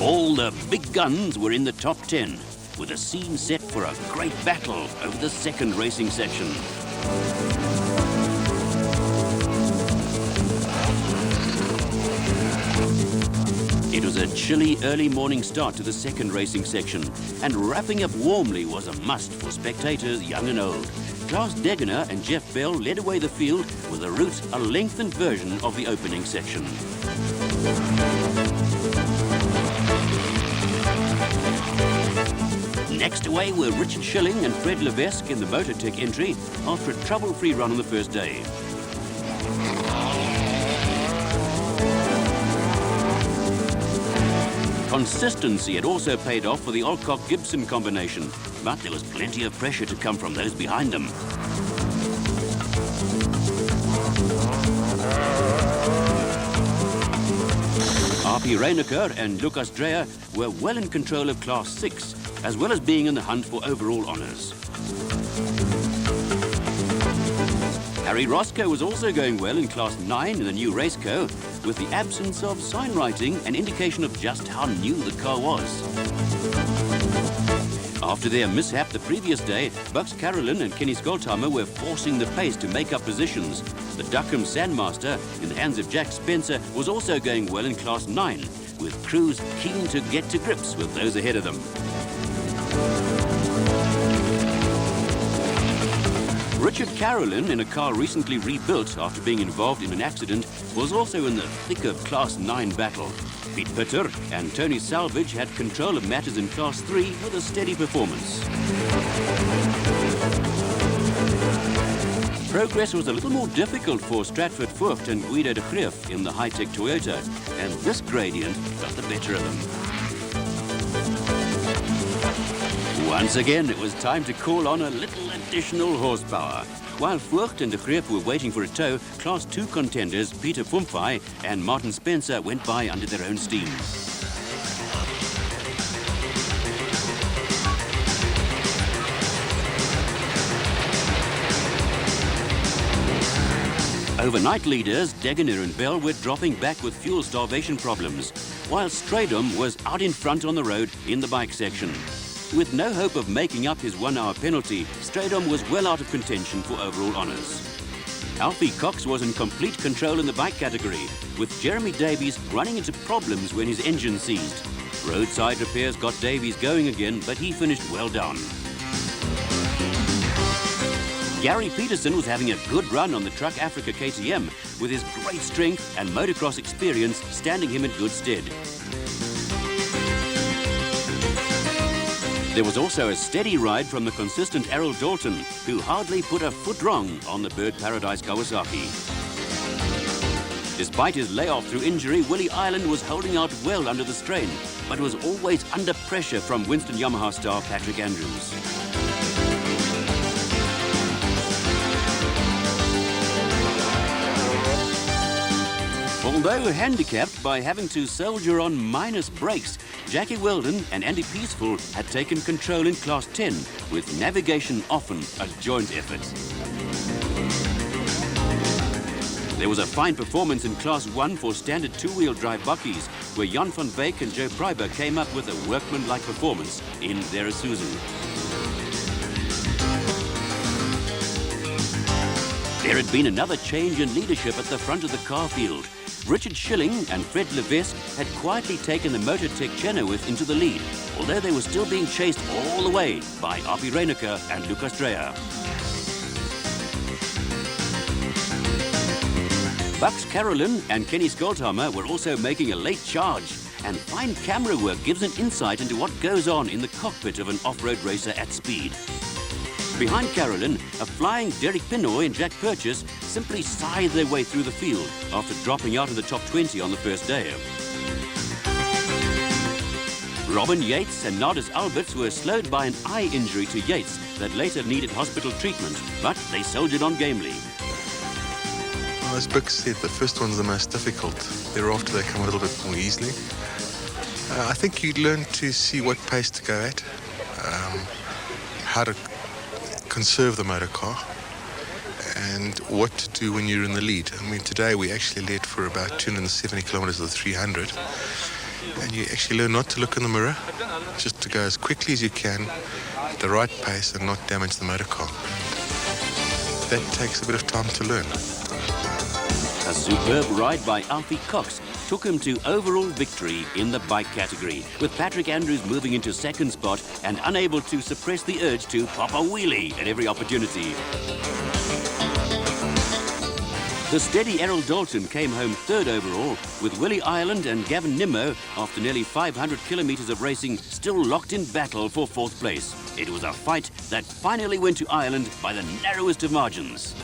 All the big guns were in the top 10, with a scene set for a great battle over the second racing section. It was a chilly early morning start to the second racing section, and wrapping up warmly was a must for spectators young and old. Klaas Degener and Jeff Bell led away the field with a route a lengthened version of the opening section. Next away were Richard Schilling and Fred Levesque in the Motortech entry after a trouble-free run on the first day. Consistency had also paid off for the Alcock-Gibson combination, but there was plenty of pressure to come from those behind them. R.P. Reinecker and Lucas Dreyer were well in control of Class 6, as well as being in the hunt for overall honours. Harry Roscoe was also going well in Class 9 in the new Raceco, with the absence of sign writing an indication of just how new the car was. After their mishap the previous day, Bucks Carolyn and Kenny Skoltheimer were forcing the pace to make up positions. The Duckham Sandmaster, in the hands of Jack Spencer, was also going well in Class 9, with crews keen to get to grips with those ahead of them. Richard Carolyn, in a car recently rebuilt after being involved in an accident, was also in the thick of Class 9 battle. Pete Pitter and Tony Salvage had control of matters in Class 3 with a steady performance. Progress was a little more difficult for Stratford Vogt and Guido de Greef in the high-tech Toyota, and this gradient got the better of them. Once again, it was time to call on a little additional horsepower. While Vogt and de Greef were waiting for a tow, Class 2 contenders Peter Pumfai and Martin Spencer went by under their own steam. Overnight leaders Degener and Bell were dropping back with fuel starvation problems, while Stradom was out in front on the road in the bike section. With no hope of making up his 1 hour penalty, Stradom was well out of contention for overall honours. Alfie Cox was in complete control in the bike category, with Jeremy Davies running into problems when his engine seized. Roadside repairs got Davies going again, but he finished well down. Gary Peterson was having a good run on the Truck Africa KTM, with his great strength and motocross experience standing him in good stead. There was also a steady ride from the consistent Errol Dalton, who hardly put a foot wrong on the Bird Paradise Kawasaki. Despite his layoff through injury, Willie Ireland was holding out well under the strain, but was always under pressure from Winston Yamaha star Patrick Andrews. Although handicapped by having to soldier on minus brakes, Jackie Weldon and Andy Peaceful had taken control in Class 10, with navigation often a joint effort. There was a fine performance in Class 1 for standard two-wheel drive bakkies, where Jan van Beek and Joe Pryber came up with a workmanlike performance in their Isuzu. There had been another change in leadership at the front of the car field. Richard Schilling and Fred Levesque had quietly taken the Motortech Chenoweth into the lead, although they were still being chased all the way by R.P. Reinecker and Lucas Dreyer. Bucks Carolyn and Kenny Skoltheimer were also making a late charge, and fine camera work gives an insight into what goes on in the cockpit of an off-road racer at speed. Behind Carolyn, a flying Derek Pinoy and Jack Purchase simply scythed their way through the field after dropping out of the top 20 on the first day. Robin Yates and Nardis Alberts were slowed by an eye injury to Yates that later needed hospital treatment, but they soldiered on gamely. Well, as Buck said, the first one's the most difficult. Thereafter, they come a little bit more easily. I think you learn to see what pace to go at, how to conserve the motor car, and what to do when you're in the lead. I mean, today we actually led for about 270 kilometers of the 300, and you actually learn not to look in the mirror, just to go as quickly as you can, at the right pace, and not damage the motor car. That takes a bit of time to learn. A superb ride by Alfie Cox took him to overall victory in the bike category, with Patrick Andrews moving into second spot and unable to suppress the urge to pop a wheelie at every opportunity. The steady Errol Dalton came home third overall, with Willie Ireland and Gavin Nimmo, after nearly 500 kilometres of racing, still locked in battle for fourth place. It was a fight that finally went to Ireland by the narrowest of margins.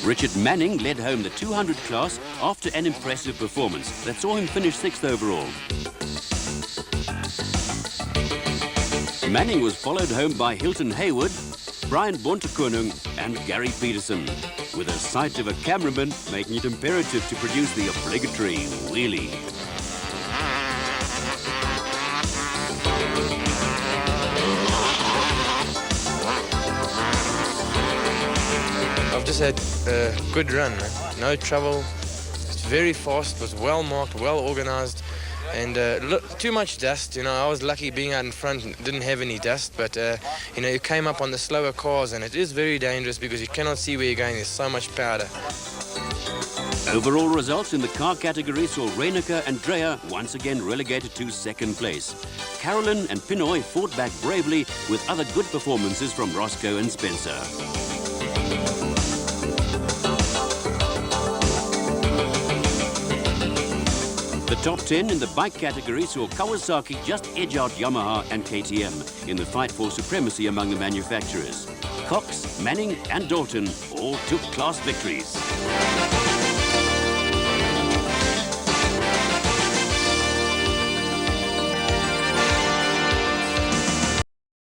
Richard Manning led home the 200 class after an impressive performance that saw him finish 6th overall. Manning was followed home by Hilton Hayward, Brian Bontekoning and Gary Peterson, with a sight of a cameraman making it imperative to produce the obligatory wheelie. I've just had a good run, man. No trouble. It's very fast, was well marked, well organized, and too much dust. You know, I was lucky being out in front and didn't have any dust, but you know, you came up on the slower cars, and it is very dangerous because you cannot see where you're going. There's so much powder. Overall results in the car category saw Reyneke and Dreyer once again relegated to second place. Carolyn and Pinoy fought back bravely with other good performances from Roscoe and Spencer. The top 10 in the bike category saw Kawasaki just edge out Yamaha and KTM in the fight for supremacy among the manufacturers. Cox, Manning and Dalton all took class victories.